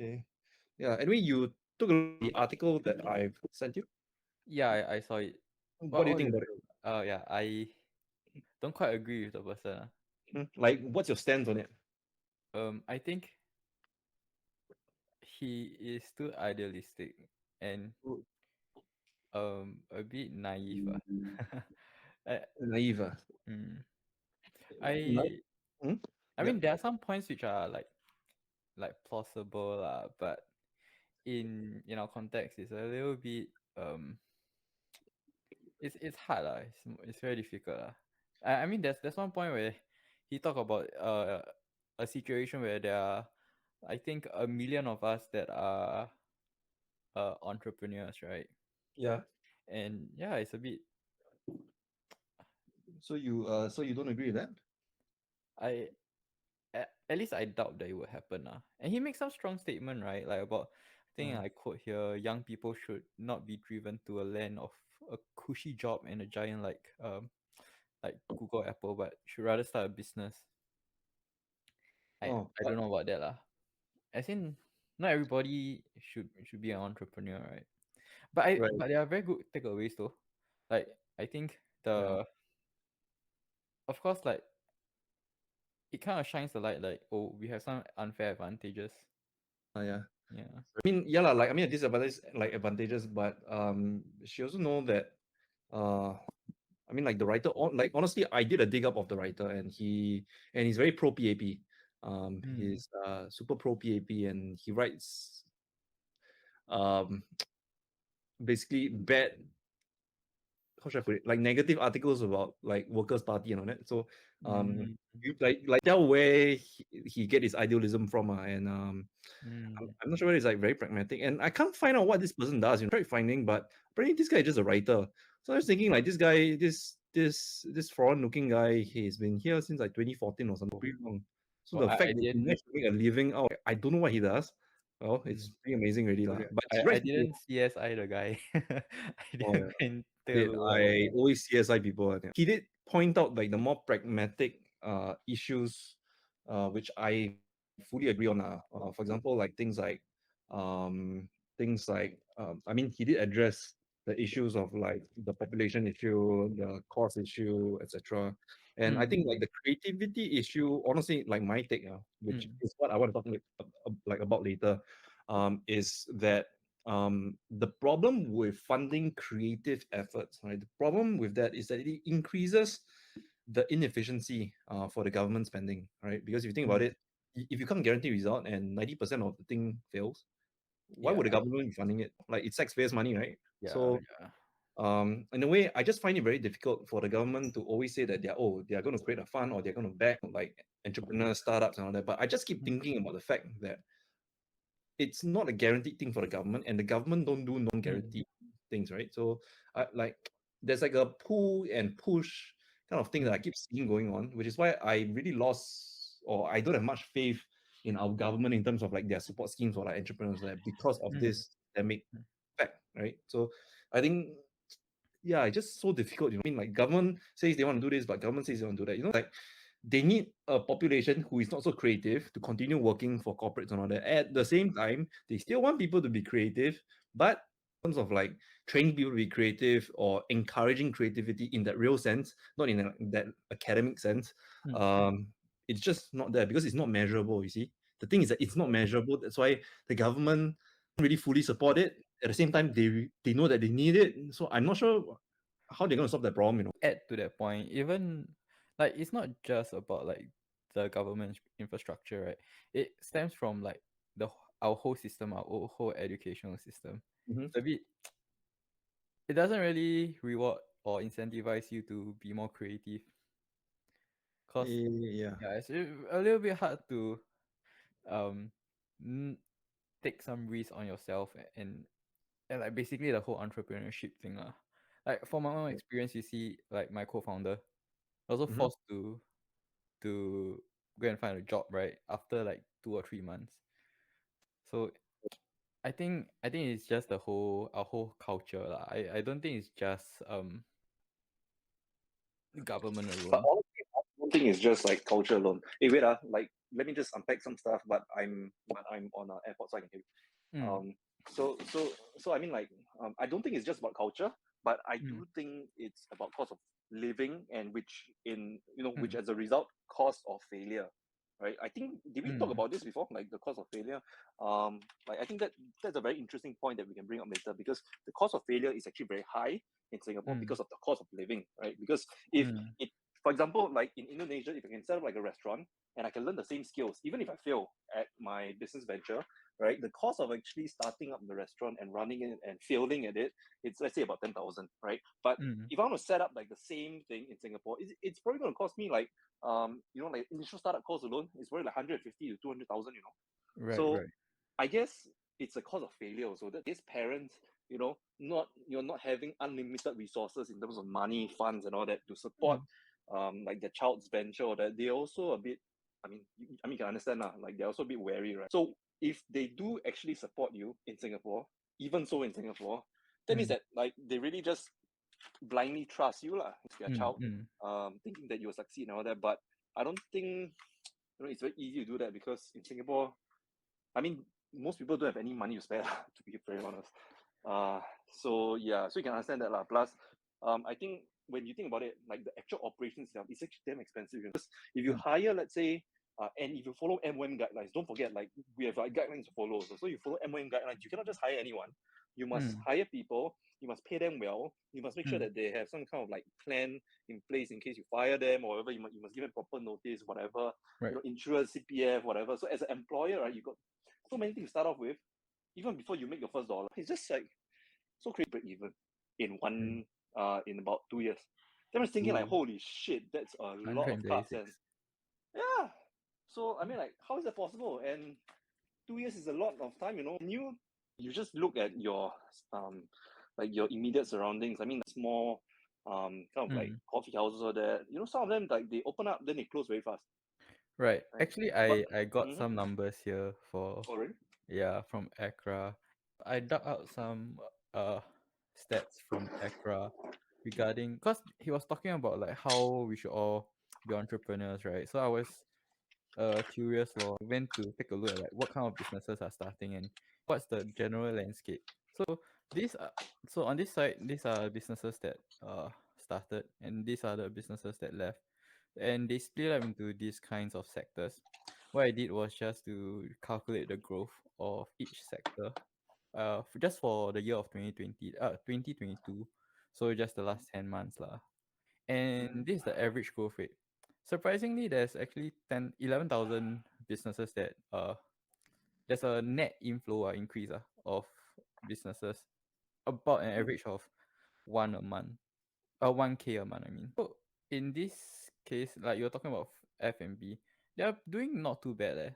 Okay. Yeah. Anyway, you took a look at the article that I've sent you. Yeah, I saw it. What do you What do think you about it? feel? Yeah, I don't quite agree with the person. Like, what's your stance on it? I think he is too idealistic and a bit naive. I, Naive. mm, No. I Hmm? I Yeah. mean there are some points which are like plausible but in our context it's a little bit um it's hard it's very difficult I mean there's one point where he talked about a situation where there are I think 1 million of us that are entrepreneurs, right? Yeah. And yeah, it's a bit So you don't agree with that? I at least I doubt that it would happen and he makes some strong statement, right? Like about I think Uh, I quote here, young people should not be driven to a land of a cushy job and a giant like Google, Apple, but should rather start a business. I oh, I don't know about that lah. As in, not everybody should be an entrepreneur, right? right. But there are very good takeaways though. Like I think Yeah. the of course like it kind of shines the light like oh we have some unfair advantages. Yeah. Yeah. I mean, yeah, lah, like I mean, disadvantages like advantages, but she also know that I mean, like the writer, like honestly, I did a dig up of the writer, and he's very pro PAP. Mm. He's super pro PAP, and he writes um basically bad, how should I put it, like negative articles about like Workers' Party and all that. So Mm. you like tell where he get his idealism from, and Mm. I'm not sure whether it's like very pragmatic, and I can't find out what this person does. I tried finding, but apparently this guy is just a writer. So I was thinking like this guy, this foreign-looking guy, he's been here since like 2014 or something, pretty long. So Well, the I fact that he didn't managed to make a living out, I don't know what he does. Well, mm. it's pretty amazing already lah. Okay. But he I writes. didn't CSI the guy. I Oh didn't yeah. go and take a Did look what I always CSI people? I think. He did point out like the more pragmatic issues, which I fully agree on. For example, like I mean, he did address the issues of like the population issue, the cost issue, etc. And I mm. think like the creativity issue, honestly, like my take, which Mm. is what I want to talk like about later, is that the problem with funding creative efforts, right? The problem with that is that it increases the inefficiency for the government spending, right? Because if you think about Mm. it, if you can't guarantee result and 90% of the thing fails, why Yeah, would the government be funding it? Like it's taxpayers' money, right? yeah, So yeah. in a way, I just find it very difficult for the government to always say that they are going to create a fund or they're going to back like entrepreneurs, startups, and all that. But I just keep Mm. thinking about the fact that it's not a guaranteed thing for the government, and the government don't do Mm. non-guaranteed things, right? So like there's like a pull and push kind of thing that I Mm. keep seeing going on, which is why I really lost, or I don't have much faith in our government in terms of like their support schemes for like entrepreneurs, like, because of Mm. this pandemic Mm. fact, right? So I think, yeah, it's just so difficult. I mean, like government says they want to do this, but government says they want to do that. Like they need a population who is not so creative to continue working for corporates and all that. At the same time, they still want people to be creative, but in terms of like training people to be creative or encouraging creativity in that real sense, not in that academic sense, Mm. um, it's just not there because it's not measurable. You see, the thing is that it's not measurable. That's why the government don't really fully support it. At the same time, they know that they need it. So I'm not sure how they're going to solve that problem. Add to that point, even like it's not just about like the government infrastructure, right? It stems from like our whole system, our whole educational system. Hmm. It's a bit it doesn't really reward or incentivize you to be more creative because Yeah. yeah, it's a little bit hard to um n- take some risk on yourself and like basically the whole entrepreneurship thing like from my own experience you see like my co-founder also Hmm. forced to go and find a job right after like 2 or 3 months. So I think it's just the whole our whole culture lah. I don't think it's just the government But alone. honestly, I don't think it's just like culture alone. Hey, wait, like let me just unpack some stuff, but I'm on an airport, so I can hear you. Mm, So I mean, like, I don't think it's just about culture, but I mm, do think it's about cost of living, and which mm, as a result, cost of failure, right? I think, did we talk mm, about this before, like the cost of failure? Like, I think that's a very interesting point that we can bring up later, because the cost of failure is actually very high in Singapore mm, because of the cost of living, right? Because if mm, it, for example, like in Indonesia, if I can set up like a restaurant and I can learn the same skills, even if I fail at my business venture, right? The cost of actually starting up the restaurant and running it and failing at it, it's, let's say, about 10,000, right? But mm. if I want to set up like the same thing in Singapore, it's probably going to cost me like, like initial startup cost alone is probably like 150 to 200,000. Right, So right. I guess it's a cause of failure also, that these parents, not you're not having unlimited resources in terms of money, funds, and all that to support Mm, like their child's venture, or that they're also a bit. I mean, you can understand lah. Like, they're also a bit wary, right? So if they do actually support you in Singapore, even so in Singapore, that means mm, that, like, they really just blindly trust you lah, it's their mm, child, mm, thinking that you will succeed and all that. But I don't think it's very easy to do that, because in Singapore, I mean, most people don't have any money to spare, to be very honest. Uh, so yeah, so you can understand that lah. Plus, I think when you think about it, like the actual operation itself, it's actually damn expensive. Because if you mm, hire, let's say, and if you follow MOM guidelines, don't forget, like, we have like guidelines to follow. So you follow MOM guidelines. You cannot just hire anyone. You must mm, hire people. You must pay them well. You must make sure mm. that they have some kind of like plan in place in case you fire them or whatever. You must give them proper notice, whatever. Right. Insurance, CPF, whatever. So as an employer, right, you got so many things to start off with, even before you make your first dollar. It's just like so crazy break even in Mm. about 2 years. Then I was thinking, like, Ooh, holy shit, that's a lot of cards. And 136. yeah. So I mean, like, how is that possible? And 2 years is a lot of time, And you just look at your like your immediate surroundings. I mean, small kind of like Mm. coffee houses or that. Some of them, like, they open up, then they close very fast. Right. Right. Actually, But I got mm-hmm. some numbers here for, Already. yeah, from Accra. I dug out some uh stats from Accra regarding, because he was talking about like how we should all be entrepreneurs, right? So I was curious lor. Went to take a look at like what kind of businesses are starting and what's the general landscape. So these are, so on this side, these are businesses that started, and these are the businesses that left, and they split up into these kinds of sectors. What I did was just to calculate the growth of each sector, just for the year of 2022, so just the last 10 months lah. And this is the average growth rate. Surprisingly, there's actually 11,000 businesses that there's a net inflow increase of businesses, about an Mm-hmm. average of one a month, 1K a month, I mean. So in this case, like you're talking about F&B, they're doing not too bad eh.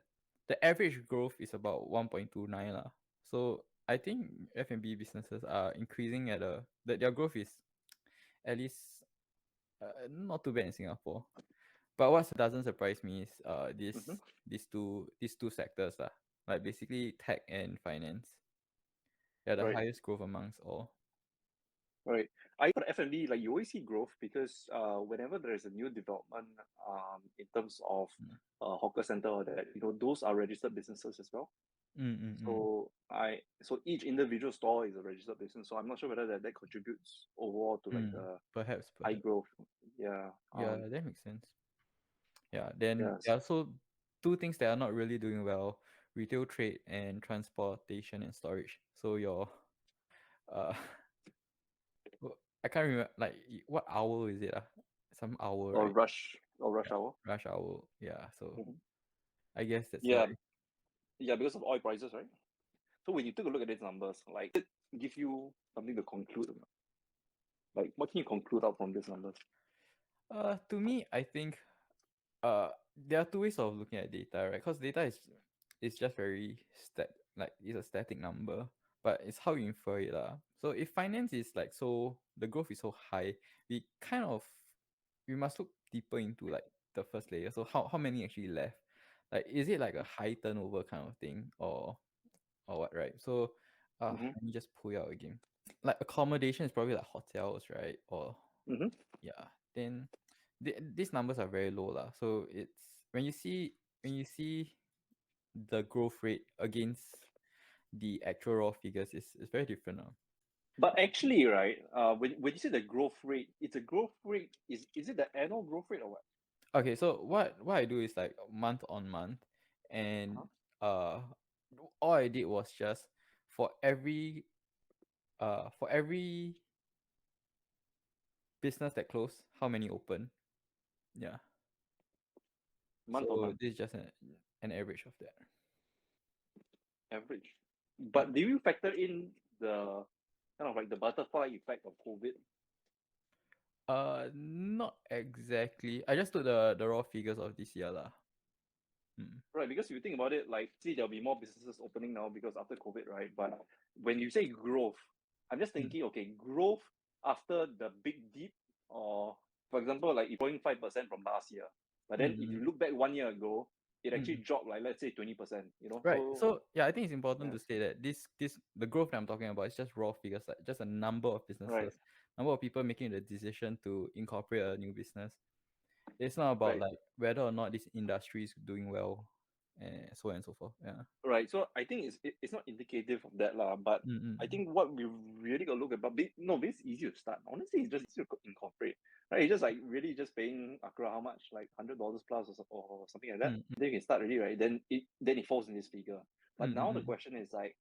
The average growth is about 1.29 lah. So I think F&B businesses are increasing at that their growth is at least not too bad in Singapore. But what doesn't surprise me is Mm-hmm. these two sectors lah, like basically tech and finance. They're the Right. highest growth amongst all. Right. I for F&B, like, you always see growth, because whenever there is a new development in terms of Mm. hawker center or that, those are registered businesses as well. Mm, mm, mm. So each individual store is a registered business. So I'm not sure whether that contributes overall to like Mm. the Perhaps, high perhaps. growth. Yeah. Yeah, that makes sense. Yeah, then Yes. yeah, so two things that are not really doing well: retail trade and transportation and storage. So your uh I can't remember like what hour is it some hour, Or right? rush Yeah, hour. rush hour. Yeah, so Mhm. I guess that's why. Yeah. Yeah, because of oil prices, right? So when you take a look at these numbers, like, it give you something to conclude about? Like, what can you conclude out from these numbers? To me, I think there are two ways of looking at data, right? Because data is just very like it's a static number, but it's how you infer it lah. So if finance is like, so the growth is so high, we kind of we must look deeper into like the first layer. So how many actually left? Like, is it like a high turnover kind of thing, or what, right? So Mm-hmm. let me just pull it out again. Like accommodation is probably like hotels, right? Or Mm-hmm. yeah, then these numbers are very low lah. So it's when you see when you see the growth rate against the actual raw figures, is very different now. But actually, right, when you say the growth rate, it's a growth rate. Is it the annual growth rate or what? Okay, so what I do is like month on month, and Uh-huh. uh, all I did was just for every for every business that closed, how many open? Yeah. Month on So month this is just an average of that. average. Yeah. But do you factor in the kind of like the butterfly effect of COVID? Not exactly. I just took the raw figures of this year lah. Mm. Right, because if you think about it, like, see, there'll be more businesses opening now because after COVID, right? But when you say growth, I'm just Mm. thinking, okay, growth after the big dip, or for example, like if growing 5% from last year, but then if you Mm. look back 1 year ago, it Mm. actually Mm. dropped like let's say 20%. Right. So So yeah, I think it's important yeah, to say that this the growth that I'm talking about is just raw figures, like just a number of right, businesses, number of people making the decision to incorporate a new business. It's not about right. like whether or not this industry is doing well, and so on and so forth. Yeah. Right. So I think it's not indicative of that lah. But Mm. I think what we really got to look at, but no, it's easy to start. Honestly, it's just easy to incorporate. Right. It's just like really just paying Accra how much, like $100 plus or something like that. Mm. Then you can start already, right? Then it falls in this figure. But now the Mm. question is like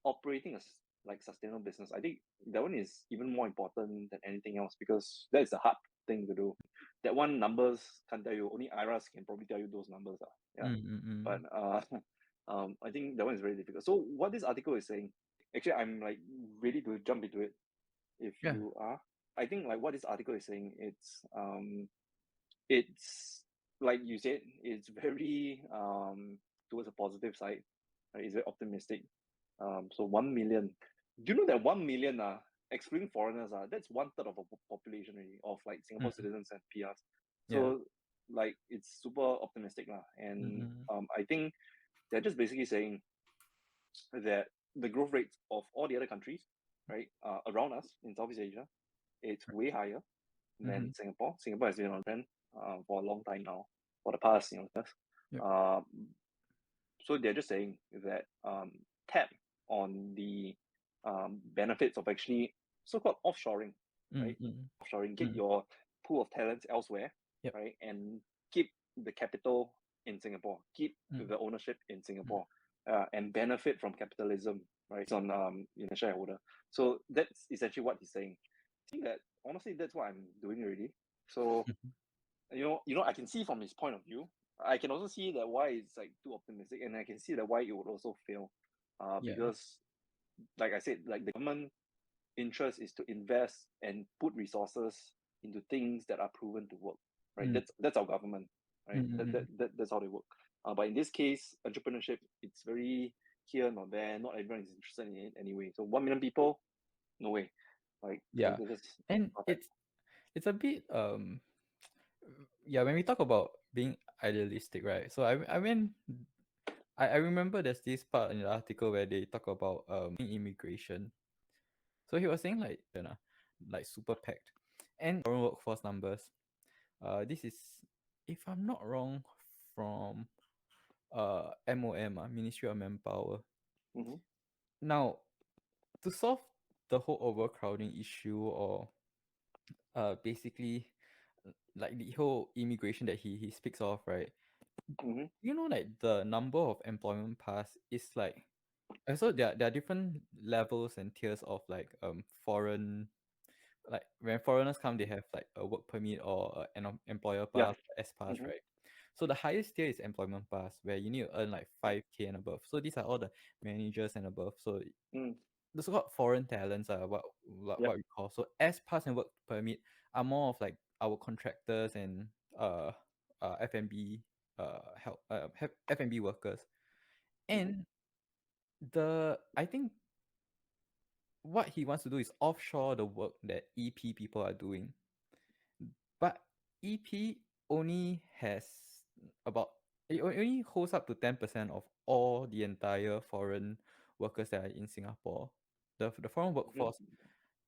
operating a like sustainable business. I think that one is even more important than anything else because that is the hard thing to do. That one numbers can't tell you. Only IRAS can probably tell you those numbers. Yeah. But Mm. I think that one is very difficult. So what this article is saying, actually, I'm like ready to jump into it. If Yeah. you are, I think like what this article is saying, it's like you said, it's very towards a positive side. Right? It's very optimistic. So 1 million. Do you know that 1 million excluding foreigners that's one third of a population already of like Singapore Mm. citizens and PRs. Yeah. So like it's super optimistic lah. And Mm. I think they're just basically saying that the growth rates of all the other countries, right, around us in Southeast Asia, it's way higher than Mm. Singapore. Singapore has been on trend for a long time now, for the past years. Yep. Um, so they're just saying that tap on the benefits of actually so-called offshoring, right? Mm. Offshoring, get Mm. your pool of talents elsewhere, Yep. right, and keep the capital in Singapore, keep Mm. the ownership in Mm. Singapore, and benefit from capitalism, right? On shareholder. So that's essentially what he's saying. I think that honestly, that's what I'm doing already. So I can see from his point of view. I can also see that why it's like too optimistic, and I can see that why it would also fail, Yeah. because, like I said, like the government interest is to invest and put resources into things that are proven to work, right? Mm. That's our government, right? Mm. That's how they work. But in this case, entrepreneurship, it's very here not there. Not everyone is interested in it anyway. So 1 million people, no way. Like Yeah. they're just And not that. it's a bit yeah, when we talk about being idealistic, right? So I mean I remember there's this part in the article where they talk about immigration. So he was saying like like super packed. And foreign workforce numbers. This is, if I'm not wrong, from MOM, Ministry of Manpower. Mm-hmm, Now, to solve the whole overcrowding issue, or basically like the whole immigration that he speaks of, right? mm-hmm, Like the number of employment pass is like, so there are different levels and tiers of like foreign, like when foreigners come they have like a work permit or an employer yeah, pass, S pass, mm-hmm, right? So the highest tier is employment pass, where you need to earn like 5K and above. So these are all the managers and above. So mm, the so-called foreign talents are yeah, what we call. So S pass and work permit are more of like our contractors and uh F&B help F&B workers. mm-hmm, And the I think what he wants to do is offshore the work that EP people are doing. But EP only has about, it only holds up to 10% of all the entire foreign workers that are in Singapore. The foreign mm-hmm. workforce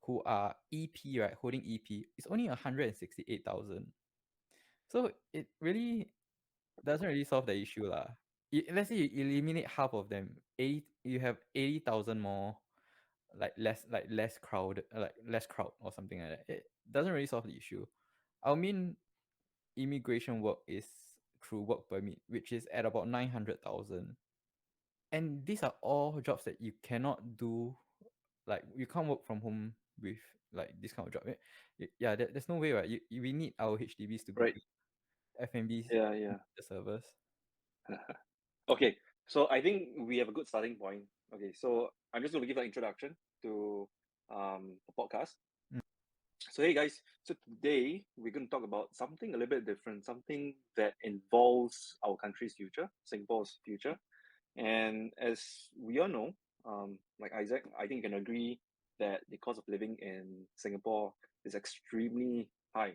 who are EP, right, holding EP, is only 168,000. So it really doesn't really solve the issue lah. Let's say you eliminate half of them, you have 80,000 more, like less crowd, like less crowd or something like that. It doesn't really solve the issue. I mean, immigration work is through work permit, which is at about 900,000, and these are all jobs that you cannot do. Like you can't work from home with like this kind of job. Yeah, there's no way, right? We need our HDBs to be Right. FMBs Yeah, yeah. the servers. Okay, so I think we have a good starting point. Okay, so I'm just going to give an introduction to the podcast. Mm. So hey guys, so today we're going to talk about something a little bit different, something that involves our country's future, Singapore's future. And as we all know, like Isaac, I think you can agree that the cost of living in Singapore is extremely high,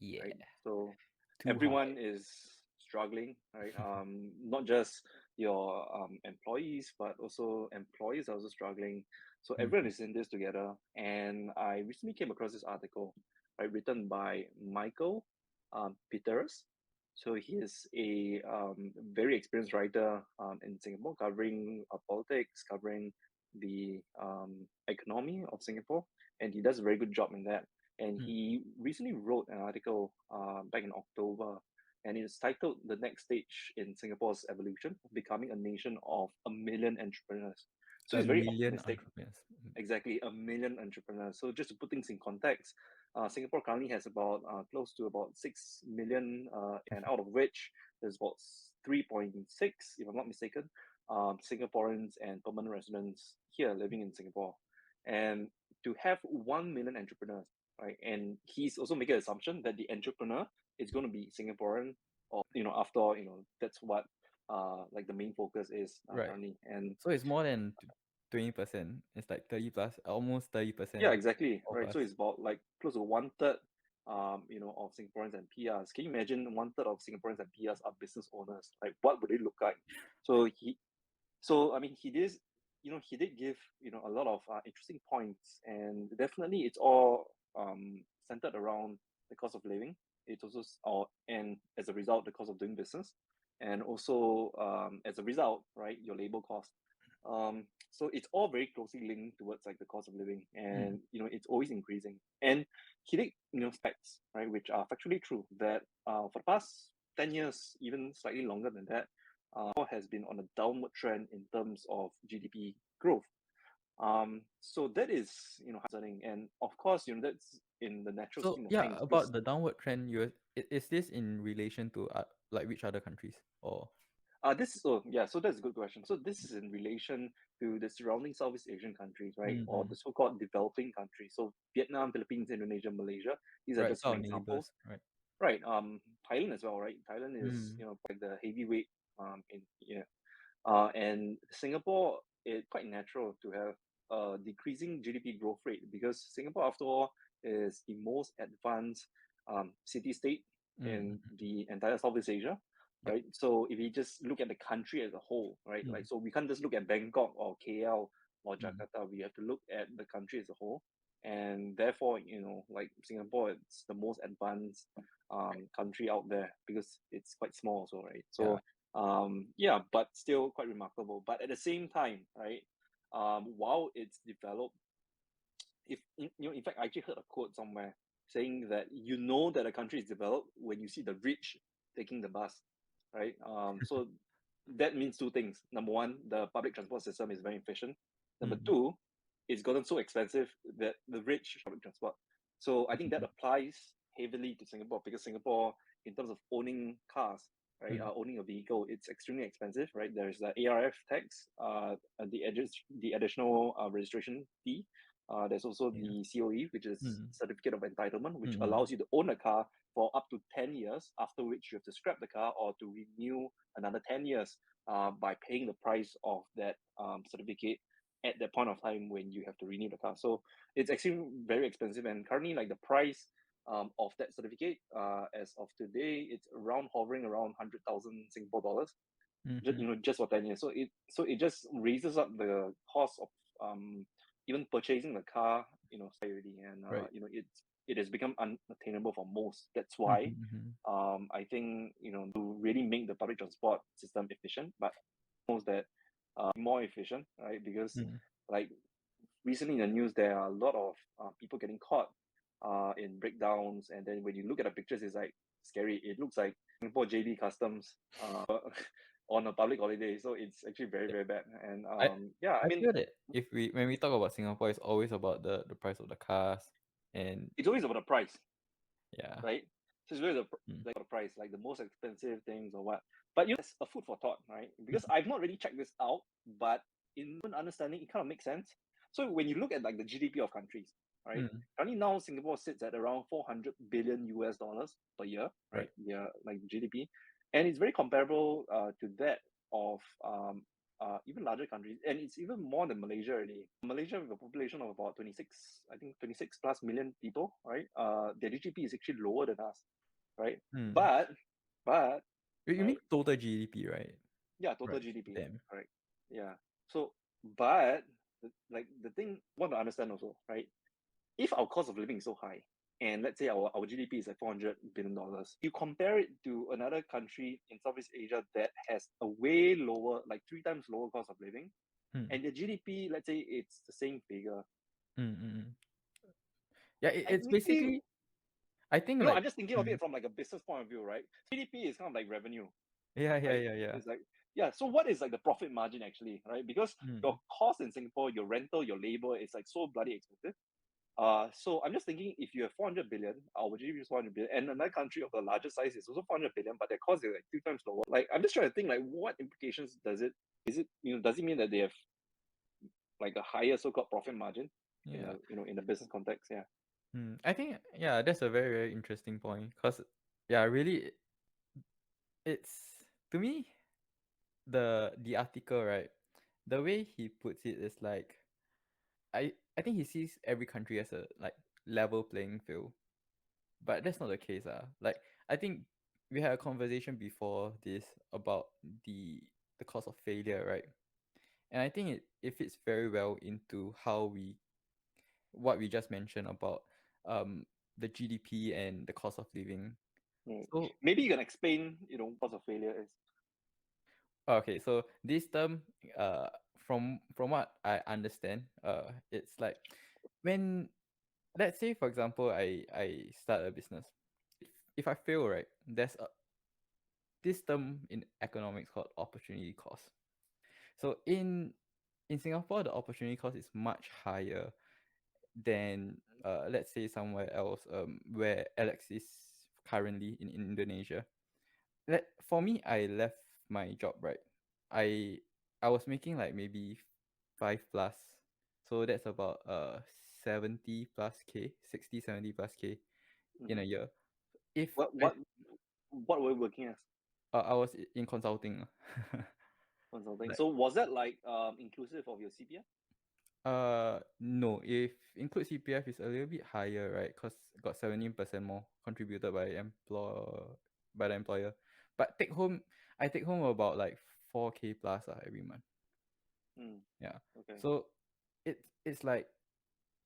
Yeah, right? So too high. everyone is struggling, right? Not just your employees, but also employees are also struggling. So everyone Mhm. is in this together. And I recently came across this article, right, written by Michael Peter's. So he is a very experienced writer in Singapore, covering politics, covering the economy of Singapore, and he does a very good job in that. And Mm. he recently wrote an article back in October, and it's titled "The Next Stage in Singapore's Evolution: Becoming a Nation of a Million Entrepreneurs." So A he's very million optimistic. entrepreneurs. Exactly, a million entrepreneurs. So just to put things in context, Singapore currently has about close to about 6 million, and out of which there's about 3.6, if I'm not mistaken, Singaporeans and permanent residents here living in Singapore. And to have 1 million entrepreneurs, right? And he's also making an assumption that the entrepreneur is going to be Singaporean, or after all, that's what like the main focus is Right. currently. And So it's more than 20%. It's like 30 plus, almost yeah, 30% exactly. of Right. us. So it's about like close to one third, of Singaporeans and PRs. Can you imagine one third of Singaporeans and PRs are business owners? Like, what would it look like? So I mean, he did give a lot of interesting points, and definitely it's all centered around the cost of living. It's also or and as a result, the cost of doing business, and also as a result, right, your labor cost. So it's all very closely linked towards like the cost of living, Mm. and it's always increasing. And he did facts, right, which are factually true, that for the past 10 years, even slightly longer than that, has been on a downward trend in terms of GDP growth. So that is concerning, and of course that's in the natural So scheme of yeah, things, because about the downward trend, is this in relation to like which other countries or? so that's a good question. So this is in relation to the surrounding Southeast Asian countries, right, or Mm-hmm. the so-called developing countries. So Vietnam, Philippines, Indonesia, Malaysia. These are Right, just so some our examples. neighbors, right? Right. Thailand as well, right? Thailand is Mm. like the heavyweight in and Singapore, it's quite natural to have a decreasing GDP growth rate, because Singapore, after all, is the most advanced city state in Mm-hmm. the entire Southeast Asia, Yep. right? So if you just look at the country as a whole, right, Mm. like, so we can't just look at Bangkok or KL or Mm. Jakarta. We have to look at the country as a whole, and therefore, like Singapore, it's the most advanced country out there because it's quite small, also, right? Yeah. So yeah, but still quite remarkable. But at the same time, right, while it's developed, if in fact, I actually heard a quote somewhere saying that that a country is developed when you see the rich taking the bus, right? So that means two things. Number one, the public transport system is very efficient. Number Mm. two, it's gotten so expensive that the rich public transport. So I think that Mhm. applies heavily to Singapore, because Singapore, in terms of owning cars, right, Mm. owning a vehicle, it's extremely expensive, right? There's the ARF tax, the additional registration fee. There's also Yeah. the COE, which is Mm. Certificate of Entitlement, which Mm. allows you to own a car for up to 10 years, after which you have to scrap the car or to renew another 10 years by paying the price of that certificate at that point of time when you have to renew the car. So it's actually very expensive. And currently, like, the price of that certificate, as of today, it's around hovering around 100,000 Singapore dollars, Mm-hmm. just for 10 years. So it just raises up the cost of even purchasing the car, already. And Right. it has become unattainable for most. That's why I think to really make the public transport system efficient, but most that more efficient, right? Because like recently in the news, there are a lot of people getting caught in breakdowns, and then when you look at the pictures, it's like scary. It looks like Singapore JB Customs on a public holiday, so it's actually very very bad. And I yeah, I I mean, feel that if we when we talk about Singapore, it's always about the price of the cars and it's always about the price, yeah. right? So it's really Mm. like the price, like the most expensive things or what. But it's a food for thought, right? Because Mm. I've not really checked this out, but in understanding, it kind of makes sense. So when you look at like the GDP of countries, right? Mm. Currently now Singapore sits at around 400 billion US dollars per year, right? Right. Yeah, like GDP, and it's very comparable to that of even larger countries, and it's even more than Malaysia already. Malaysia with a population of about 26, I think 26 plus million people, right? Their GDP is actually lower than us, right? Mm. But You right, mean total GDP, right? yeah, total Right. GDP, Damn. correct, yeah. So, but the thing I want to understand also, right? If our cost of living is so high, and let's say our GDP is like $400 billion, you compare it to another country in Southeast Asia that has a way lower, like 3 times lower cost of living, Mm. and the GDP, let's say it's the same figure. Mm. Mm. Mm. Yeah, it's Technically, basically I think like I'm just thinking of mm. it from like a business point of view, right? GDP is kind of like revenue, Yeah, yeah, right? yeah, yeah. It's like, yeah. So what is like the profit margin actually, right? Because your Mm. cost in Singapore, your rental, your labor is like so bloody expensive. So I'm just thinking if you have 400 billion, our GDP is 400 billion, and another country of the larger size is also 400 billion, but their cost is like 2 times lower. Like I'm just trying to think like what implications does it does it mean that they have like a higher so-called profit margin in Yeah. the in the business context? Yeah. I think yeah, that's a very very interesting point because yeah, really it's to me the article, right? The way he puts it is like I think he sees every country as a like level playing field, but that's not the case. Like I think we had a conversation before this about the cost of failure, right? And I think it fits very well into how we what we just mentioned about um the GDP and the cost of living. Mm. So Maybe you can explain, cause of failure is. okay, so this term, uh, from what I understand, it's like when let's say for example I start a business. If I fail, right, there's this term in economics called opportunity cost. So in Singapore, the opportunity cost is much higher than let's say somewhere else where Alex is currently in Indonesia. For me, I left my job, right. I I was making like maybe 5 plus, so that's about 70 plus k, 60 70 plus k in Mm-hmm. a year. If What I what what were you working as I was in consulting. consulting? Like So was that like inclusive of your CPF? no, if include CPF is a little bit higher, right? Cause got 17% more contributed by the employer. But I take home about like 4k plus every month. Mm, Yeah. okay. So it's like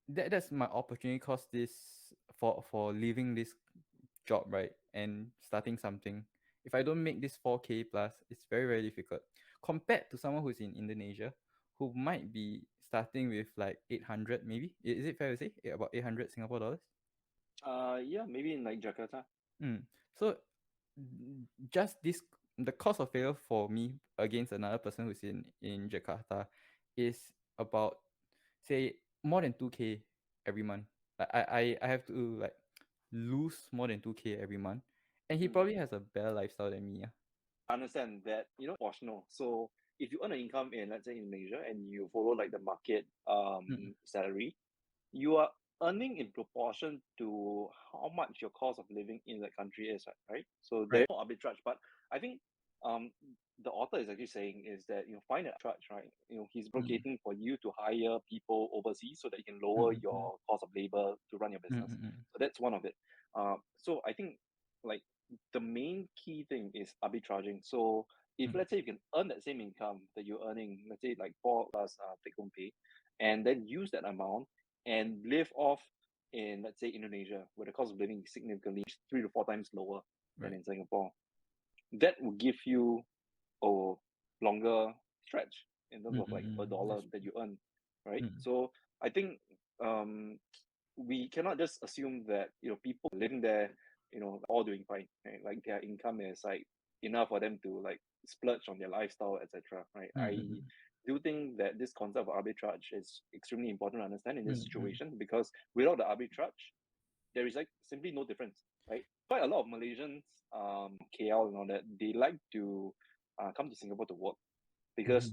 that's my opportunity cost this for leaving this job, right? And starting something. If I don't make this 4k plus, it's very, very difficult. Compared to someone who's in Indonesia who might be starting with like 800 maybe. Is it fair to say? About 800 Singapore dollars? Yeah, maybe in like Jakarta. Mm. So just this the cost of failure for me against another person who's in Jakarta is about say more than 2k every month. Like I have to like lose more than 2k every month, and he Mm. probably has a better lifestyle than me. Understand that proportional. So if you earn an income in, let's say, Indonesia, and you follow like the market Mm, salary, you are earning in proportion to how much your cost of living in that country is, right? So there's right. no arbitrage. But I think um, the author is actually saying is that find an arbitrage, right? He's Mm, advocating for you to hire people overseas so that you can lower mm, mm, your cost of labor to run your mm, business. mm, mm, So that's one of it. So I think like the main key thing is arbitraging. So if mm, let's say you can earn that same income that you're earning, let's say like 4 plus take home pay, and then use that amount and live off in, let's say, Indonesia, where the cost of living is significantly 3 to 4 times lower than Right. in Singapore, that will give you a longer stretch in terms of like per dollar That's that you earn, right? mm, So I think um, we cannot just assume that people living there, all doing fine, right? Like their income is like enough for them to like splurge on their lifestyle, etc. Right? I do think that this concept of arbitrage is extremely important to understand in this situation, because without the arbitrage, there is like simply no difference, right? Quite a lot of Malaysians, KL and all that, they like to come to Singapore to work because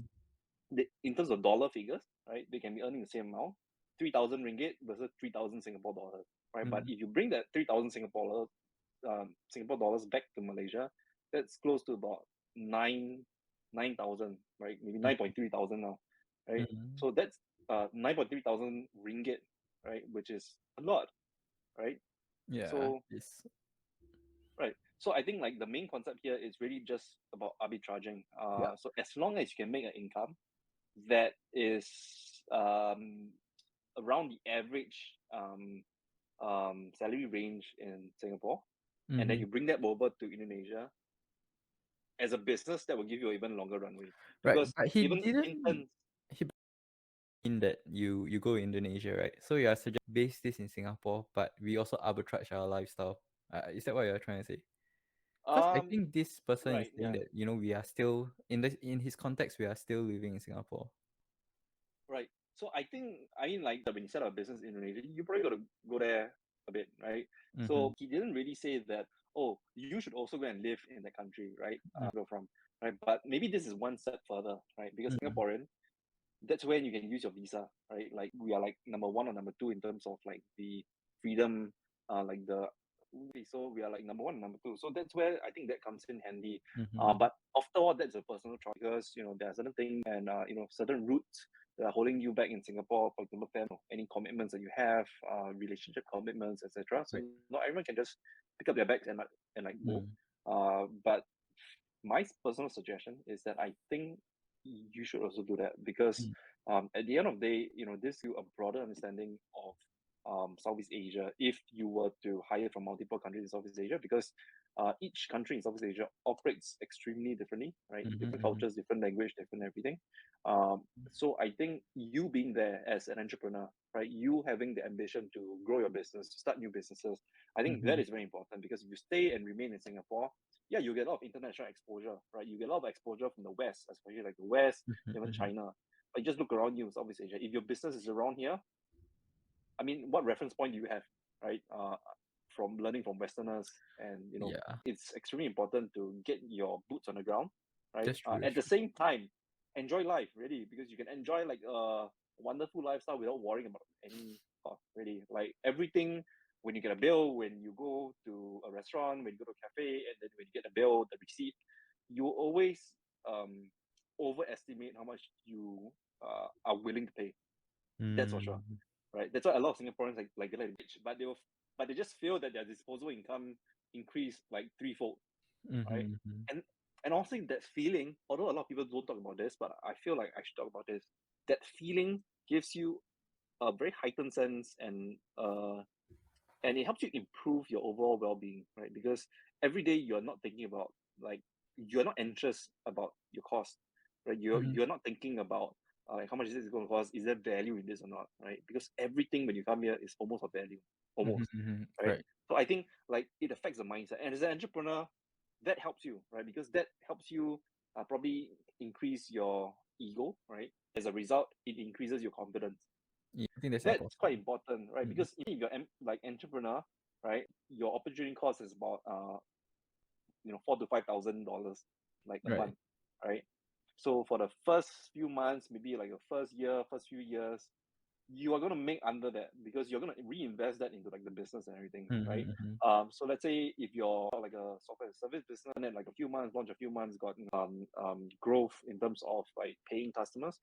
in terms of dollar figures, right, they can be earning the same amount, 3,000 ringgit versus 3,000 Singapore dollars, right? But if you bring that 3,000 Singapore dollars back to Malaysia, that's close to about 9,000, right? Maybe 9.3 thousand now, right? So that's 9.3 thousand ringgit, right? Which is a lot, right? yeah. So It's right. So I think like the main concept here is really just about arbitraging. yeah. So as long as you can make an income that is around the average salary range in Singapore, and then you bring that over to Indonesia as a business, that will give you an even longer runway. Right. Because But he even didn't. interns, He mean that you go Indonesia, right? So you are suggest base this in Singapore, but we also arbitrage our lifestyle. Is that what you're trying to say? Because I um, think this person is right, saying yeah. that we are still in his context, we are still living in Singapore. Right. So I mean, like when you set up a business in Indonesia, you probably got to go there a bit, right? So he didn't really say that, oh, you should also go and live in the country, right? Go from, right? But maybe this is one step further, right? Because Singaporean, that's when you can use your visa, right? Like we are like number one or number two in terms of like the freedom, like the so we are like number one and number two. So that's where I think that comes in handy. But after all, that's a personal choice, because there are certain things and certain routes that are holding you back in Singapore. For example, family, any commitments that you have, relationship commitments, etc. So Right. not everyone can just pick up their bags and like go. Mm. But my personal suggestion is that I think you should also do that, because Mm. at the end of the day, this you a broader understanding of Southeast Asia if you were to hire from multiple countries in Southeast Asia, because each country in Southeast Asia operates extremely differently, right? Different cultures, different language, different everything. So I think you being there as an entrepreneur, right? You having the ambition to grow your business, to start new businesses, I think that is very important, because if you stay and remain in Singapore, yeah, you get a lot of international exposure, right? You get a lot of exposure from the West, especially like the West, even China. But you just look around you, Southeast Asia. If your business is around here, I mean, what reference point do you have, right? From learning from Westerners, and Yeah, it's extremely important to get your boots on the ground, right? that's true. At That's the true. same time, enjoy life, really, because you can enjoy like a wonderful lifestyle without worrying about any cost, really. Like everything, when you get a bill, when you go to a restaurant, when you go to a cafe, and then when you get the bill, the receipt, you always um, overestimate how much you are willing to pay. That's for sure, Mm. right? That's why a lot of Singaporeans like they like rich, but they just feel that their disposable income increased like threefold, right? And and honestly, that feeling, although a lot of people don't talk about this, but I feel like I should talk about this. That feeling gives you a very heightened sense, and it helps you improve your overall well-being, right? Because every day you're not thinking about, like, you're not anxious about your cost, right? You're not thinking about like how much is this going to cost, is there value in this or not, right? Because everything when you come here is almost of value, almost, right? Right. So I think like it affects the mindset, and as an entrepreneur, that helps you, right? Because that helps you probably increase your ego, right? As a result, it increases your confidence. Yeah, I think that's That's quite important. important, right? Because if you're like entrepreneur, right, your opportunity cost is about $4,000 to $5,000 like a Right. month, right? So for the first few months, maybe like the first year, first few years, you are going to make under that, because you're going to reinvest that into like the business and everything, right? So let's say if you're like a software as a service business, and then like a few months, launch a few months, got growth in terms of like paying customers,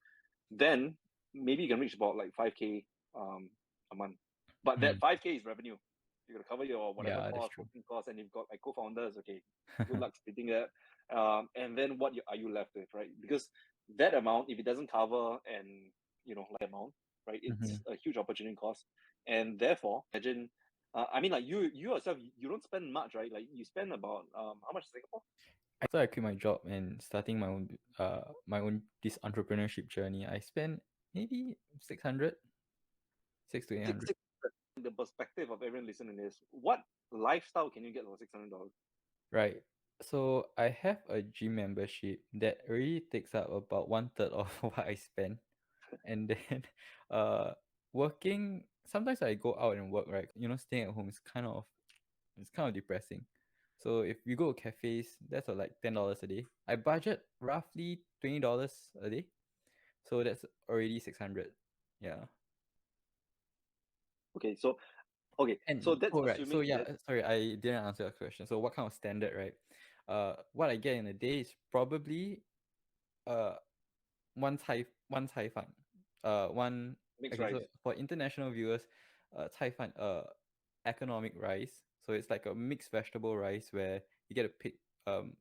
then maybe you can reach about like 5K a month. But that 5K is revenue. You're gonna cover your whatever Yeah, that's cost, true. working costs, and you've got like co-founders. Okay, good luck splitting that. And then are you left with, right? Because that amount, if it doesn't cover and like amount, right, it's a huge opportunity cost. and therefore imagine. I mean, like you yourself, you don't spend much, right? Like you spend about how much in Singapore? After I quit my job and starting my own this entrepreneurship journey, I spent maybe 600, 6 to 800. The perspective of everyone listening is, what lifestyle can you get for $600? Right. So I have a gym membership that already takes up about 1/3 of what I spend. And then uh working, sometimes I go out and work, right? Staying at home is kind of depressing. So if we go to cafes, that's like $10 a day. I budget roughly $20 a day. So that's already 600. Yeah. Okay, so And that's oh right, so assuming yeah, that. sorry, I didn't answer your question. So what kind of standard, right? What I get in a day is probably uh one Cai fan. One Mixed Okay, rice. so for international viewers, Cai fan economic rice. So it's like a mixed vegetable rice where you get to pick um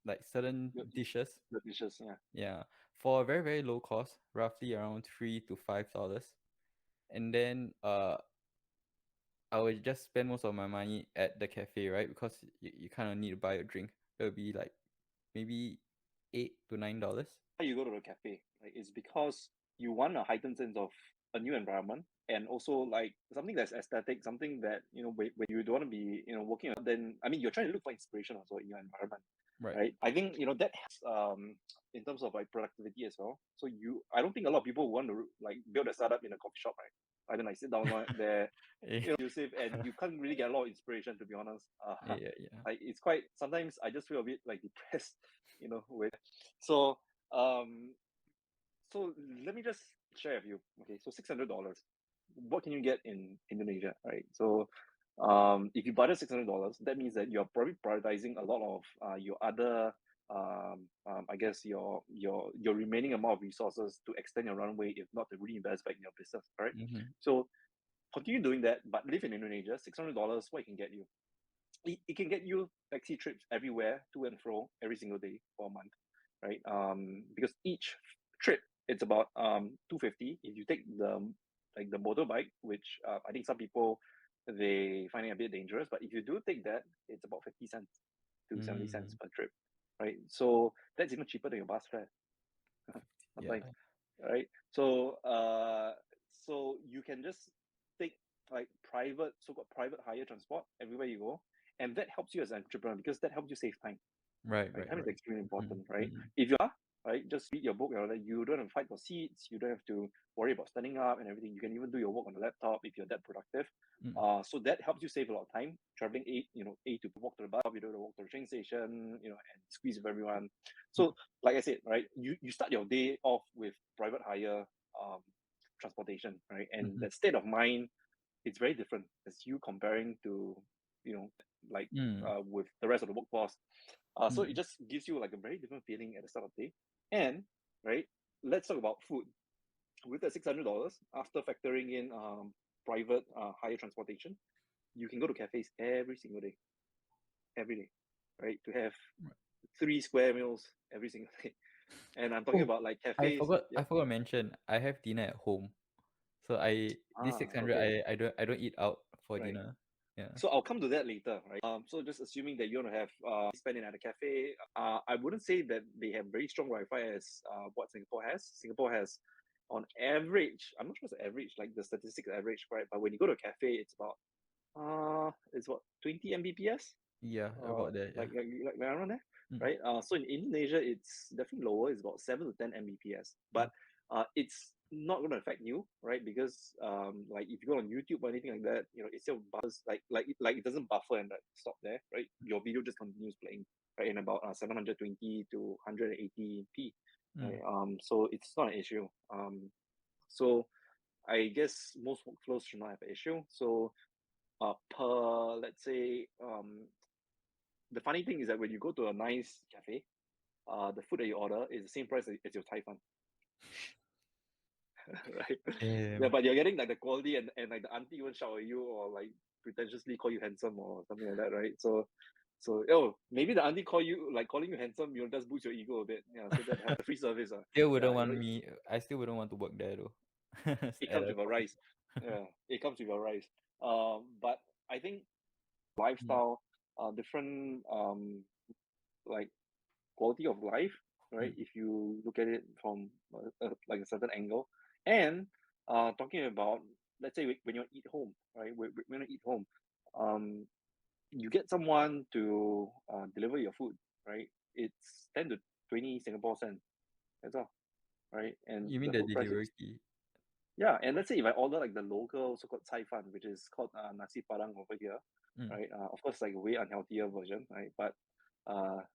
like certain Your, dishes. your dishes, yeah. Yeah. For a very, very low cost, roughly around $3 to $5. And then I would just spend most of my money at the cafe, right? Because you kind of need to buy a drink. It'll be like maybe $8 to $9. Why you go to the cafe, right? It's because you want a heightened sense of a new environment, and also like something that's aesthetic, something that when you don't want to be working on. Then I mean, you're trying to look for inspiration also in your environment, Right. right? I think that helps in terms of like productivity as well. So I don't think a lot of people want to like build a startup in a coffee shop, right? I mean, like sit down there, Eh, Yusuf, and you can't really get a lot of inspiration, to be honest. yeah, yeah. Like it's quite, sometimes I just feel a bit like depressed, with. So um so let me just share with you. Okay, so $600. What can you get in Indonesia, right? So if you budget $600, that means that you're probably prioritizing a lot of your other I guess your remaining amount of resources to extend your runway, if not to reinvest back in your business. All right. Mm-hmm. So continue doing that, but live in Indonesia. $600, what it can get you? It can get you taxi trips everywhere to and fro every single day for a month, right? Because each trip it's about 250. If you take the motorbike, which I think some people they find it a bit dangerous, but if you do take that, it's about 50 cents to 70 cents Mm, per trip, right? So that's even cheaper than your bus fare yeah. sometimes, right? So you can just take like private, so-called private hire transport everywhere you go, and that helps you as an entrepreneur because that helps you save time. Right, Right, right, time is right. extremely Mm-hmm. important, right? Mm-hmm. If you are right, just read your book. You don't have to fight for seats. You don't have to worry about standing up and everything. You can even do your work on the laptop if you're that productive. Mm, So that helps you save a lot of time traveling A to walk to the bus stop. You don't have to walk to the train station, and squeeze with everyone. mm, So, like I said, right, you start your day off with private hire um, transportation, right, and mm-hmm. that state of mind, it's very different as you comparing to like Mm, with the rest of the workforce. So it mm, just gives you like a very different feeling at the start of the day. And right, let's talk about food. With the $600, after factoring in private hire transportation, you can go to cafes every day, right? To have right. 3 square meals every single day. And I'm talking Oh, about like I cafes. forgot. I Yep. forgot to mention. I have dinner at home, so this 600. Okay. I don't eat out for Right. dinner. Yeah. So I'll come to that later, right? So just assuming that you want to have spending at a cafe, I wouldn't say that they have very strong Wi-Fi as what Singapore has. Singapore has, on average, I'm not sure it's average, like the statistics average, right? But when you go to a cafe, it's what 20 Mbps, Yeah, about that. Yeah. like around there, Mm, right? So in Indonesia, it's definitely lower. It's about 7 to 10 Mbps, mm, but it's not going to affect you, right? Because like if you go on YouTube or anything like that, it still buffers, like it doesn't buffer and like stop there, right? Your video just continues playing, right, in about 720 to 180p, right? mm, So it's not an issue. So I guess most workflows should not have an issue. So per, let's say, the funny thing is that when you go to a nice cafe, the food that you order is the same price as your Thai fun, right? Yeah, damn. but you're getting like the quality, and like the auntie won't shout at you or like pretentiously call you handsome or something like that, right? So maybe the auntie calling you handsome, just boost your ego a bit. Yeah, so that helps. The free service, Still wouldn't yeah, want me. I still wouldn't want to work there though. it At comes a with a coffee rice. shop. Yeah, it comes with your rice. But I think Mm, lifestyle, different like quality of life, right? mm. If you look at it from like a certain angle, and talking about, let's say when you eat home, right? When you eat home, um, you get someone to deliver your food, right? It's 10 to 20 Singapore cents. That's all, right? And You mean the the food price is, delivery fee? yeah. And let's say if I order like the local so-called Cai Fan, which is called nasi padang over here, Mm. right? Of course, like a way unhealthier version, right? But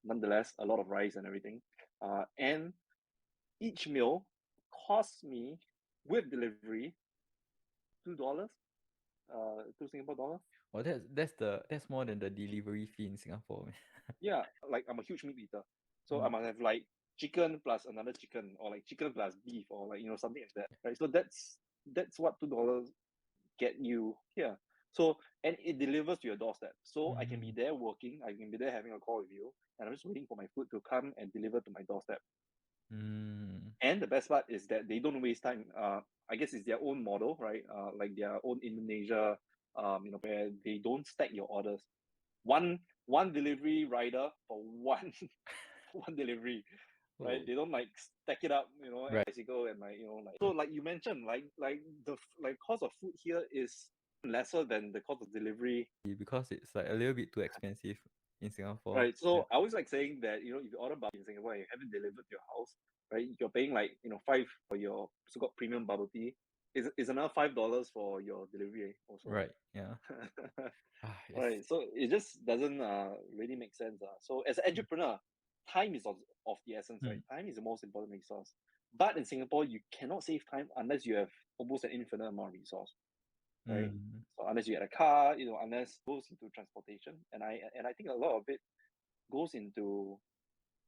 nonetheless, a lot of rice and everything. And each meal costs me with delivery $2, two Singapore dollars. Well, that's more than the delivery fee in Singapore, man. Yeah, like I'm a huge meat eater, so I Mm. must have like chicken plus another chicken, or like chicken plus beef, or like something like that, right? So that's what $2 get you here. So, and it delivers to your doorstep. So I can be Mm. there working, I can be there having a call with you, and I'm just waiting for my food to come and deliver to my doorstep. Mm. And the best part is that they don't waste time. I guess it's their own model, right? Like their own Indonesia, where they don't stack your orders. One delivery rider for one one delivery, right? Oh, They don't like stack it up, right. bicycle and like like so like you mentioned, like the like cost of food here is lesser than the cost of delivery. Because it's like a little bit too expensive in Singapore. Right. Yeah. So I always like saying that, if you order bubble tea in Singapore and you have it delivered to your house, right? You're paying like, five for your so-called premium bubble tea. Is another $5 for your delivery also. Right. Yeah. Yes. Right. So it just doesn't really make sense. So as an entrepreneur, time is of the essence, right? Mm. Time is the most important resource. But in Singapore, you cannot save time unless you have almost an infinite amount of resource, right? Mm. So unless you had a car, unless it goes into transportation, and I think a lot of it goes into,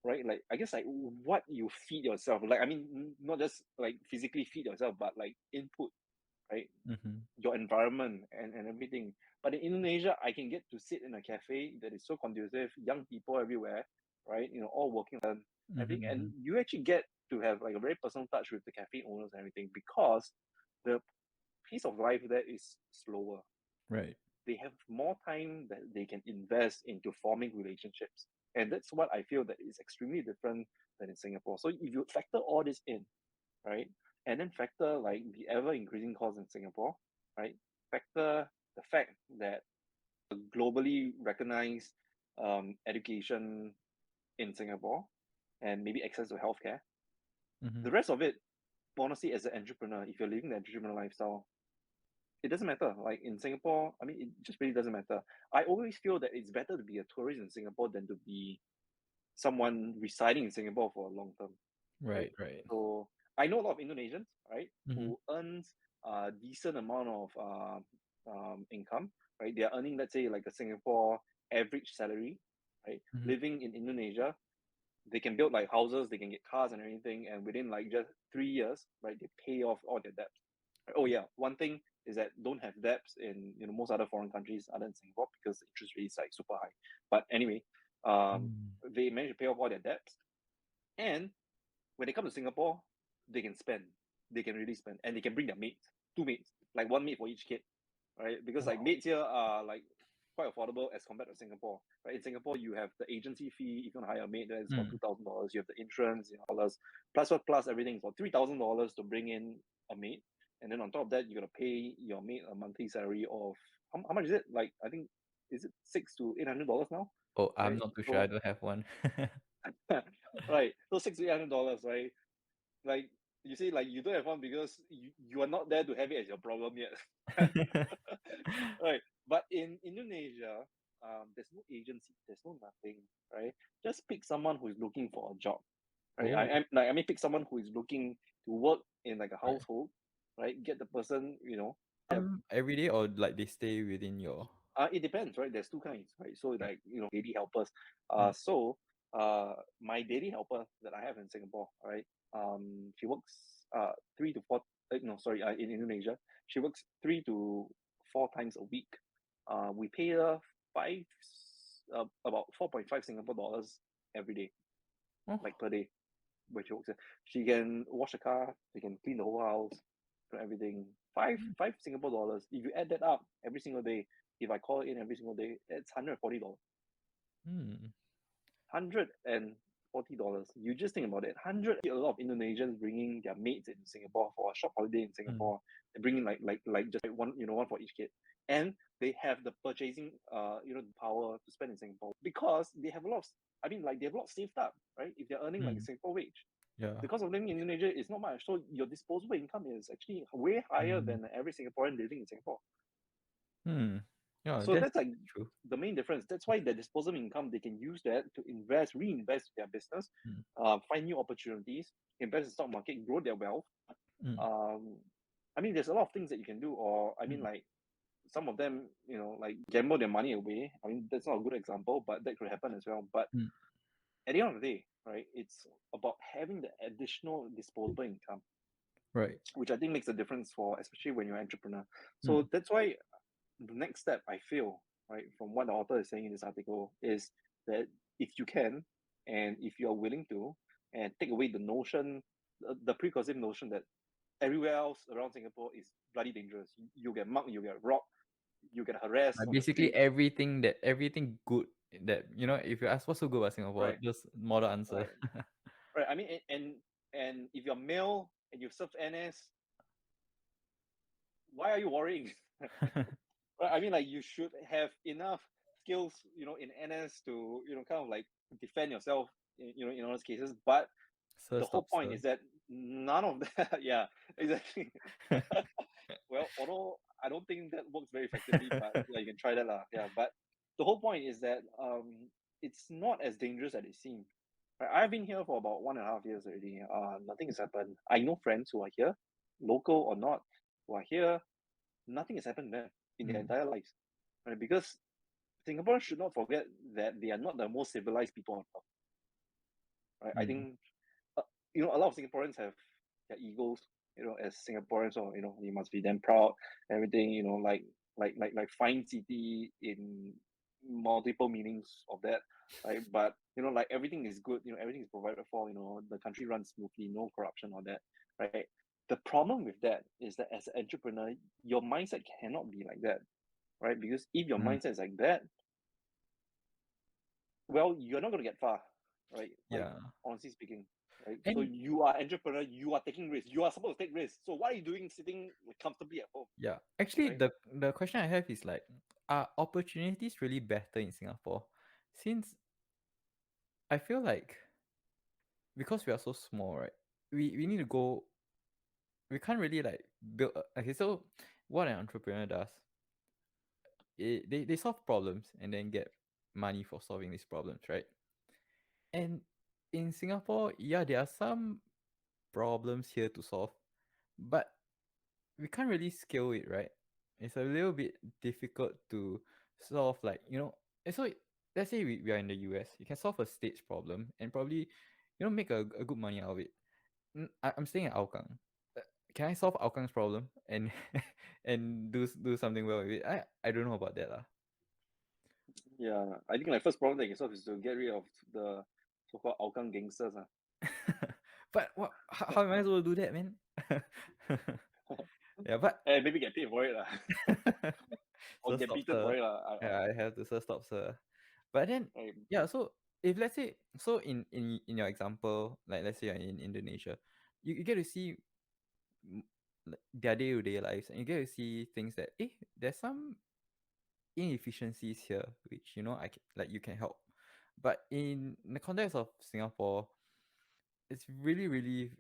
right, like I guess like what you feed yourself, like I mean not just like physically feed yourself, but like input, right, Mm-hmm. your environment and everything. But in Indonesia, I can get to sit in a cafe that is so conducive, young people everywhere, right, all working on everything, and Mm-hmm. you actually get to have like a very personal touch with the cafe owners and everything, because the piece of life there is slower. Right. They have more time that they can invest into forming relationships. And that's what I feel that is extremely different than in Singapore. So if you factor all this in, right, and then factor like the ever increasing costs in Singapore, right, factor the fact that globally recognized education in Singapore and maybe access to healthcare, Mm-hmm. the rest of it, honestly, as an entrepreneur, if you're living the entrepreneur lifestyle, it doesn't matter. Like in Singapore, I mean, it just really doesn't matter. I always feel that it's better to be a tourist in Singapore than to be someone residing in Singapore for a long term, right? Right. Right. So I know a lot of Indonesians, right, Mm-hmm. who earns a decent amount of income, right? They are earning, let's say, like a Singapore average salary, right? Mm-hmm. Living in Indonesia, they can build like houses, they can get cars and everything, and within like just 3 years, right, they pay off all their debts. Oh yeah, one thing is that don't have debts in most other foreign countries other than Singapore, because the interest rate is like super high. But anyway, Mm. they manage to pay off all their debts, and when they come to Singapore, they can spend, they can really spend, and they can bring their mates, two mates, like one mate for each kid, right? Because like Wow. mates here are like quite affordable as compared to Singapore, right? In Singapore, you have the agency fee. If you want to hire a mate, that's about Mm. $2,000. You have the insurance, dollars plus everything for $3,000 to bring in a mate, and then on top of that, you gotta pay your mate a monthly salary of how much is it? Like I think is it $600 to $800 now, Oh, I'm right? not too sure. I So don't have one. right, so $600 to $800, right? Like you say, like you don't have one because you are not there to have it as your problem yet. Right. But in Indonesia, there's no agency, there's no nothing, right? Just pick someone who is looking for a job, right? Oh, I mean, pick someone who is looking to work in like a right. household, right? Get the person, have. Every day or like they stay within your. It depends, right? There's two kinds, right? So Right. like daily helpers. Mm. My daily helper that I have in Singapore, right? She works 3 to 4. No, sorry, in Indonesia, she works 3 to 4 times a week. We pay her five, about 4.5 Singapore dollars every day, Oh, like per day, where she works. She can wash a car, she can clean the whole house, everything, Mm. five Singapore dollars. If you add that up every single day, if I call in every single day, it's $140. Mm. $140. You just think about it. A lot of Indonesians bringing their mates in Singapore for a short holiday in Mm. Singapore. They bring in like just like one, one for each kid, and they have the purchasing power to spend in Singapore because they have a lot. I mean, like they have a lot saved up, right? If they're earning like Mm. Singapore wage, Yeah. the cost of living in Indonesia is not much. So your disposable income is actually way higher Mm. than every Singaporean living in Singapore. Hmm. Yeah, So that's like that's true. the main difference. That's why the disposable income, they can use that to invest, reinvest their business, Mm. find new opportunities, invest in the stock market, grow their wealth. Mm. Um, I mean, there's a lot of things that you can do. Or I mean, Mm. like some of them, like gamble their money away. I mean, that's not a good example, but that could happen as well. But Mm. at the end of the day, right, it's about having the additional disposable income, Right. which I think makes a difference for, especially when you're an entrepreneur. Mm. So that's why the next step I feel, right, from what the author is saying in this article, is that if you can, and if you are willing to, and take away the notion, the preconceived notion that everywhere else around Singapore is bloody dangerous. You get mugged, you get robbed, you get harassed Like on the basically street, everything good that if you ask what's so good about Singapore, right, just model answer. right, right. I mean, and if you're male and you've served NS, why are you worrying? Right? I mean, like you should have enough skills, in NS to, kind of like defend yourself, in all those cases. But Sir, the whole stop, point sir. is that none of that, yeah, exactly. Well, although I don't think that works very effectively, but yeah, you can try that, lah. Yeah, but the whole point is that it's not as dangerous as it seems. Right? I've been here for about 1.5 years already. Nothing has happened. I know friends who are here, local or not, who are here. Nothing has happened to them in their Mm. entire lives, right? Because Singaporeans should not forget that they are not the most civilized people on earth, right? I Mm. think uh, a lot of Singaporeans have their egos, as Singaporeans, or you must be damn proud, everything, like fine city in multiple meanings of that, right? But like everything is good, everything is provided for, the country runs smoothly, no corruption, all that, right? The problem with that is that as an entrepreneur, your mindset cannot be like that, right? Because if your Mm. mindset is like that, well, you're not going to get far, right? Like, Yeah. honestly speaking, right? So And you are entrepreneur, you are taking risks, you are supposed to take risks. So what are you doing sitting comfortably at home, yeah, actually right? the question I have is like, are opportunities really better in Singapore? Since I feel like because we are so small, right? We need to go. We can't really like build. Okay, so what an entrepreneur does, they solve problems and then get money for solving these problems, right? And in Singapore, yeah, there are some problems here to solve, but we can't really scale it, right? It's a little bit difficult to solve, like, and so let's say we are in the US, you can solve a stage problem and probably, make a good money out of it. I'm staying at Hougang. Uh, Can I solve Hougang's problem and and do something well with it? I don't know about that lah. Yeah, I think like first problem that you can solve is to get rid of the so-called Hougang gangsters. But how am I supposed to do that, man? Yeah, but And maybe get paid for it, or so get stop, beaten for sir. it. Yeah, I have to sir stop, sir. But then, Right. yeah. So if let's say, so in your example, like let's say you're in Indonesia, you get to see like, their day-to-day lives, and you get to see things that there's some inefficiencies here, which like you can help. But in the context of Singapore, it's really really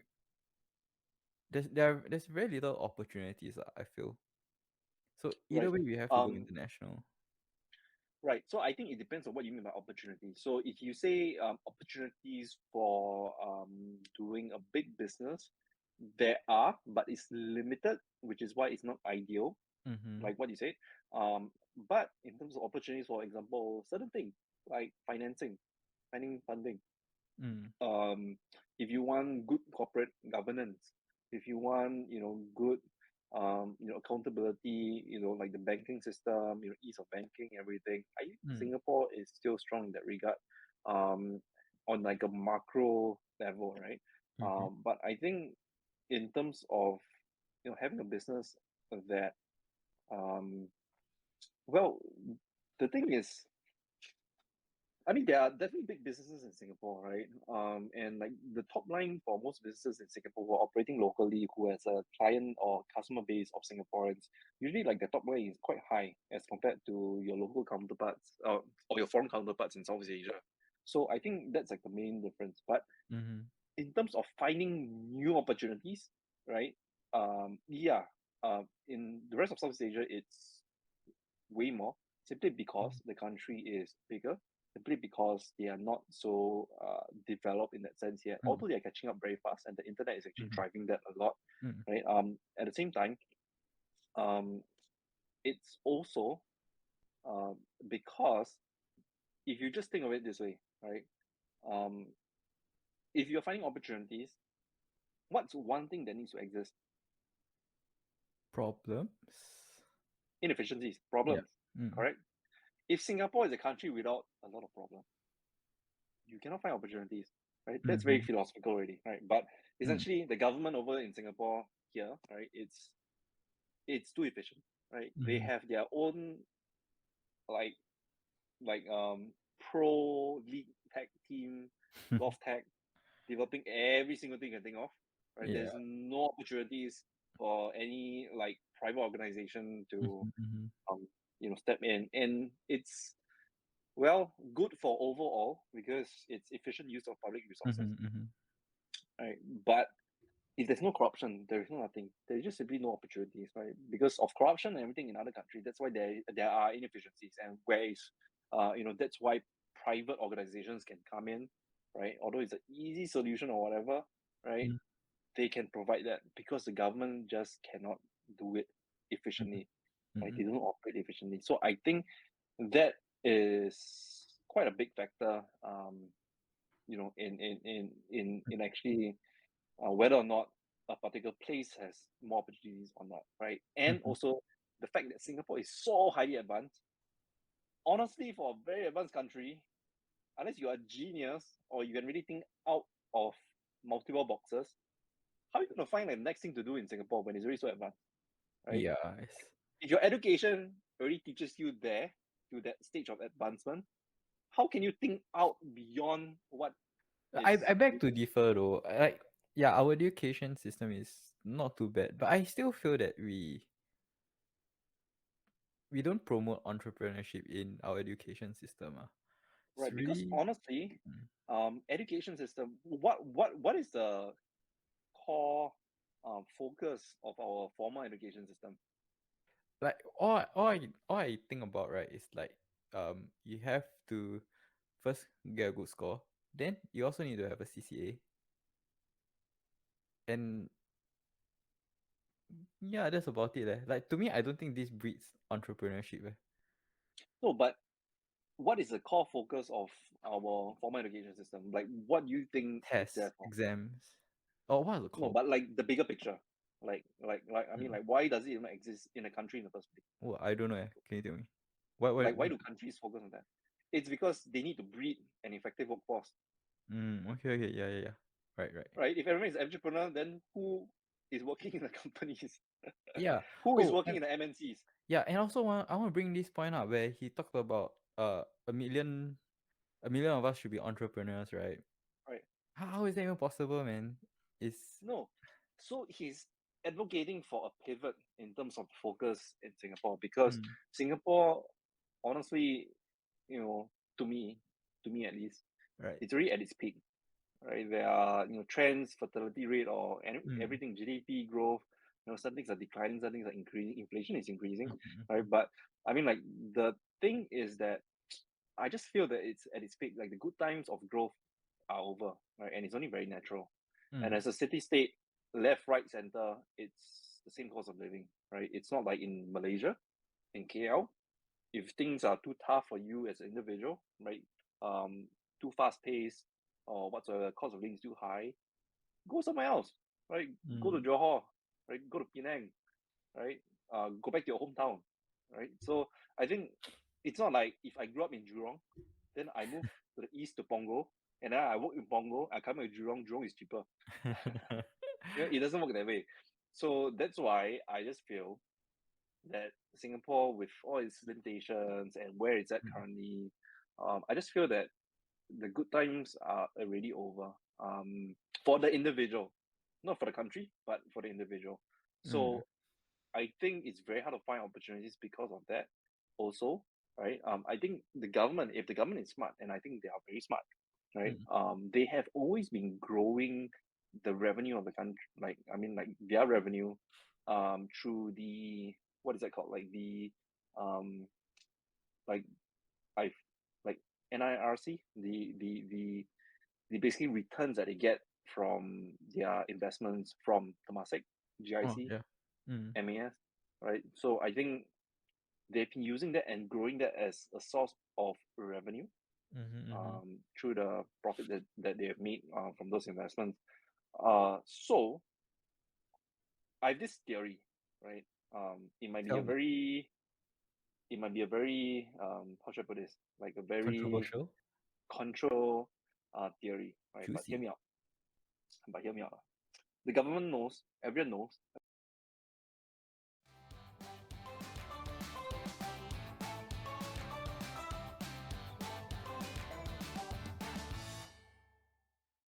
there's very little opportunities. I feel so. Either Right. way, we have to go Um, international. Right. So I think it depends on what you mean by opportunity. So if you say opportunities for doing a big business, there are, but it's limited, which is why it's not ideal, Mm-hmm. like what you said. Um, but in terms of opportunities, for example, certain things like financing, finding funding, Mm. um, if you want good corporate governance, if you want, good, accountability, like the banking system, ease of banking, everything. I think Mm. Singapore is still strong in that regard, um, on like a macro level, right? Mm-hmm. But I think in terms of having a business that, um, well, the thing is, I mean, there are definitely big businesses in Singapore, right? And like the top line for most businesses in Singapore who are operating locally, who has a client or customer base of Singaporeans, usually like the top line is quite high as compared to your local counterparts, or your foreign counterparts in Southeast Asia. So I think that's like the main difference. But Mm-hmm. in terms of finding new opportunities, right? Yeah, in the rest of Southeast Asia, it's way more, simply because the country is bigger, simply because they are not so developed in that sense yet. Mm-hmm. Although they are catching up very fast, and the internet is actually Mm-hmm. driving that a lot, Mm-hmm. right? At the same time, um, it's also um, because if you just think of it this way, right? Um, if you're finding opportunities, what's one thing that needs to exist? Problems. Inefficiencies, Yeah. problems, Mm-hmm. correct? If Singapore is a country without a lot of problems, you cannot find opportunities, right? That's very Mm-hmm. philosophical already, right? But Mm-hmm. essentially, the government over in Singapore here, right? It's too efficient, right? They Mm-hmm. have their own like pro league tech team, golf tech, developing every single thing you can think of, right? Yeah. There's no opportunities for any like private organization to Mm-hmm. um step in, and it's well good for overall because it's efficient use of public resources, Mm-hmm. Mm-hmm. right? But if there's no corruption, there is no nothing. There's just simply no opportunities, right? Because of corruption and everything in other countries, that's why there are inefficiencies, and where is, that's why private organizations can come in, right? Although it's an easy solution or whatever, right? They can provide that because the government just cannot do it efficiently, right? Mm-hmm. They don't operate efficiently. So I think that is quite a big factor, in actually whether or not a particular place has more opportunities or not, right? And Mm-hmm. also the fact that Singapore is so highly advanced. Honestly, for a very advanced country, unless you are a genius or you can really think out of multiple boxes, how are you going to find the next thing to do in Singapore when it's already so advanced, right? Yeah. It's, If your education already teaches you there to that stage of advancement, how can you think out beyond what is I beg to differ though. Like, yeah, our education system is not too bad, but I still feel that we don't promote entrepreneurship in our education system. It's right? Because really. honestly, Mm. education system, what is the core focus of our formal education system? Like all I think about, right, is like you have to first get a good score, then you also need to have a CCA, and yeah, that's about it. Like, to me, I don't think this breeds entrepreneurship. No, but what is the core focus of our formal education system? Like, what do you think it's Tests, there for? exams. Oh, what is it No, called? but like the bigger picture. Like I mean, Mm. like, why does it even exist in a country in the first place? Oh, I don't know. Can you tell me? What? Like, why do countries focus on that? It's because they need to breed an effective workforce, Okay, okay, yeah, yeah, yeah. Right, right. right? If everyone is entrepreneur, then who is working in the companies? Yeah. Who is Oh, working and in the MNCs, yeah, and also I want to bring this point up where he talked about a million of us should be entrepreneurs, right? right? How is that even possible, man? It's No. So he's advocating for a pivot in terms of focus in Singapore because mm, Singapore, honestly, you know, to me, to me at least, right. it's already at its peak, right? There are, trends, fertility rate, or Mm, everything, GDP growth. Some things are declining, some things are increasing. Inflation is increasing, right? mm. But I mean, like the thing is that I just feel that it's at its peak. Like the good times of growth are over, right? And it's only very natural. And Mm, as a city state, left, right, center, it's the same cost of living, right? It's not like in Malaysia, in KL. If things are too tough for you as an individual, right? Too fast paced or whatsoever, cost of living is too high, go somewhere else, right? Go to mm. Johor, right? Go to Penang, right? Go back to your hometown, right? So I think it's not like if I grew up in Jurong, then I move to the east to Punggol, and then I work in Punggol, I come to Jurong, Jurong is cheaper. It doesn't work that way. So that's why I just feel that Singapore, with all its limitations and where it's at Mm, currently, I just feel that the good times are already over. For the individual, not for the country, but for the individual. mm, So I think it's very hard to find opportunities because of that. Also, right? I think the government, if the government is smart, and I think they are very smart, right? mm, They have always been growing the revenue of the country. Like I mean, like their revenue, through the, what is that called? Like the, um, like I, like NIRC, the basically returns that they get from their investments from Temasek, oh GIC, yeah. Mm, MAS, right? So I think they've been using that and growing that as a source of revenue, mm-hmm, mm-hmm. through the profit that they have made, from those investments. So I have this theory, right? It might be Tell a me. very, how should I put this? Like a very Controversial. control theory, right? But hear Juicy. me out. But hear me out. The government knows, everyone knows